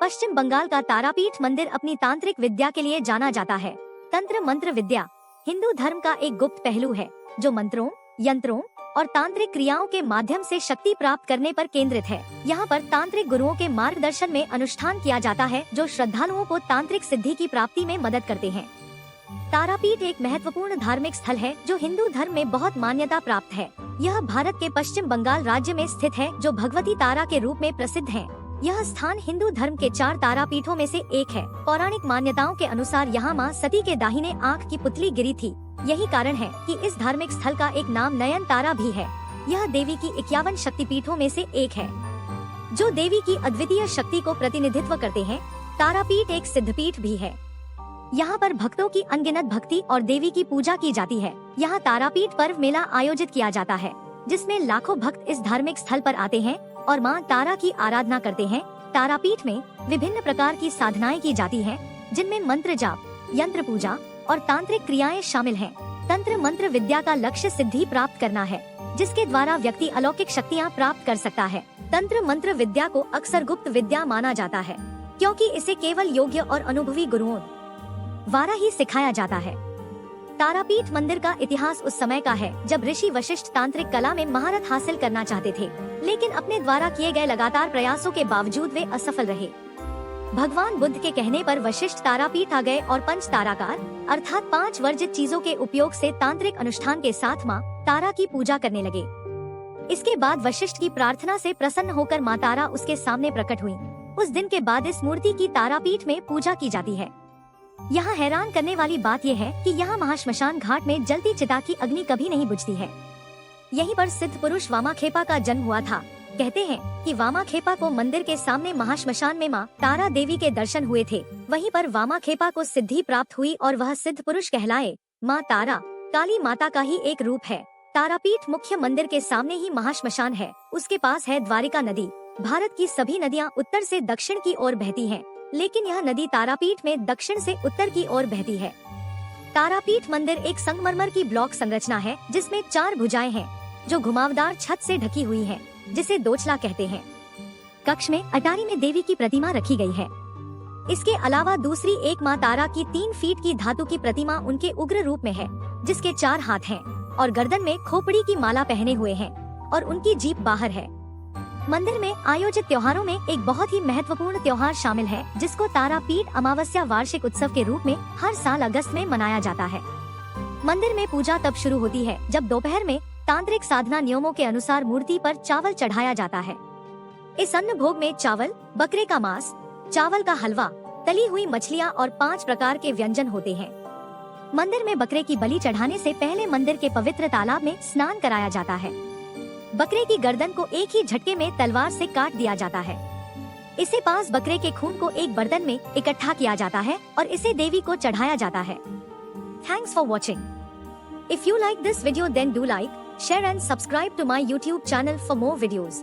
पश्चिम बंगाल का तारापीठ मंदिर अपनी तांत्रिक विद्या के लिए जाना जाता है। तंत्र मंत्र विद्या हिंदू धर्म का एक गुप्त पहलू है जो मंत्रों, यंत्रों और तांत्रिक क्रियाओं के माध्यम से शक्ति प्राप्त करने पर केंद्रित है। यहाँ पर तांत्रिक गुरुओं के मार्गदर्शन में अनुष्ठान किया जाता है जो श्रद्धालुओं को तांत्रिक सिद्धि की प्राप्ति में मदद करते हैं। तारापीठ एक महत्वपूर्ण धार्मिक स्थल है जो हिंदू धर्म में बहुत मान्यता प्राप्त है। यह भारत के पश्चिम बंगाल राज्य में स्थित है जो भगवती तारा के रूप में प्रसिद्ध है। यह स्थान हिंदू धर्म के 4 तारापीठों में से एक है। पौराणिक मान्यताओं के अनुसार यहाँ माँ सती के दाहिने आँख की पुतली गिरी थी। यही कारण है कि इस धार्मिक स्थल का एक नाम नयन तारा भी है। यह देवी की 51 शक्तिपीठों में से एक है जो देवी की अद्वितीय शक्ति को प्रतिनिधित्व करते हैं। तारापीठ एक सिद्धपीठ भी है। यहाँ पर भक्तों की अनगिनत भक्ति और देवी की पूजा की जाती है। यहाँ तारापीठ पर्व मेला आयोजित किया जाता है जिसमें लाखों भक्त इस धार्मिक स्थल पर आते हैं और माँ तारा की आराधना करते हैं। तारापीठ में विभिन्न प्रकार की साधनाएं की जाती हैं, जिनमें मंत्र जाप, यंत्र पूजा और तांत्रिक क्रियाएं शामिल हैं। तंत्र मंत्र विद्या का लक्ष्य सिद्धि प्राप्त करना है, जिसके द्वारा व्यक्ति अलौकिक शक्तियां प्राप्त कर सकता है। तंत्र मंत्र विद्या को अक्सर गुप्त विद्या माना जाता है क्योंकि इसे केवल योग्य और अनुभवी गुरुओं द्वारा ही सिखाया जाता है। तारापीठ मंदिर का इतिहास उस समय का है जब ऋषि वशिष्ठ तांत्रिक कला में महारत हासिल करना चाहते थे, लेकिन अपने द्वारा किए गए लगातार प्रयासों के बावजूद वे असफल रहे। भगवान बुद्ध के कहने पर वशिष्ठ तारापीठ आ गए और पंच ताराकार अर्थात 5 वर्जित चीजों के उपयोग से तांत्रिक अनुष्ठान के साथ माँ तारा की पूजा करने लगे। इसके बाद वशिष्ठ की प्रार्थना से प्रसन्न होकर माँ तारा उसके सामने प्रकट हुई। उस दिन के बाद इस मूर्ति की तारापीठ में पूजा की जाती है। यहाँ हैरान करने वाली बात यह है कि यहाँ महाश्मशान घाट में जलती चिता की अग्नि कभी नहीं बुझती है। यहीं पर सिद्ध पुरुष वामाखेपा का जन्म हुआ था। कहते हैं कि वामाखेपा को मंदिर के सामने महाश्मशान में माँ तारा देवी के दर्शन हुए थे। वहीं पर वामाखेपा को सिद्धि प्राप्त हुई और वह सिद्ध पुरुष कहलाए। माँ तारा काली माता का ही एक रूप है। तारापीठ मुख्य मंदिर के सामने ही महाश्मशान है। उसके पास है द्वारिका नदी। भारत की सभी नदियाँ उत्तर से दक्षिण की ओर बहती हैं, लेकिन यह नदी तारापीठ में दक्षिण से उत्तर की ओर बहती है। तारापीठ मंदिर एक संगमरमर की ब्लॉक संरचना है जिसमें 4 भुजाएं हैं जो घुमावदार छत से ढकी हुई है, जिसे दोचला कहते हैं। कक्ष में अटारी में देवी की प्रतिमा रखी गई है। इसके अलावा दूसरी एक माँ तारा की 3 फीट की धातु की प्रतिमा उनके उग्र रूप में है, जिसके 4 हाथ हैं और गर्दन में खोपड़ी की माला पहने हुए हैं और उनकी जीभ बाहर है। मंदिर में आयोजित त्योहारों में एक बहुत ही महत्वपूर्ण त्योहार शामिल है जिसको तारापीठ अमावस्या वार्षिक उत्सव के रूप में हर साल अगस्त में मनाया जाता है। मंदिर में पूजा तब शुरू होती है जब दोपहर में तांत्रिक साधना नियमों के अनुसार मूर्ति पर चावल चढ़ाया जाता है। इस अन्न भोग में चावल, बकरे का मांस, चावल का हलवा, तली हुई मछलियाँ और 5 प्रकार के व्यंजन होते हैं। मंदिर में बकरे की बलि चढ़ाने से पहले मंदिर के पवित्र तालाब में स्नान कराया जाता है। बकरे की गर्दन को एक ही झटके में तलवार से काट दिया जाता है। इसे पास बकरे के खून को एक बर्तन में इकट्ठा किया जाता है और इसे देवी को चढ़ाया जाता है। Thanks for watching. If you like this video then do like, share and subscribe to my YouTube channel for more videos.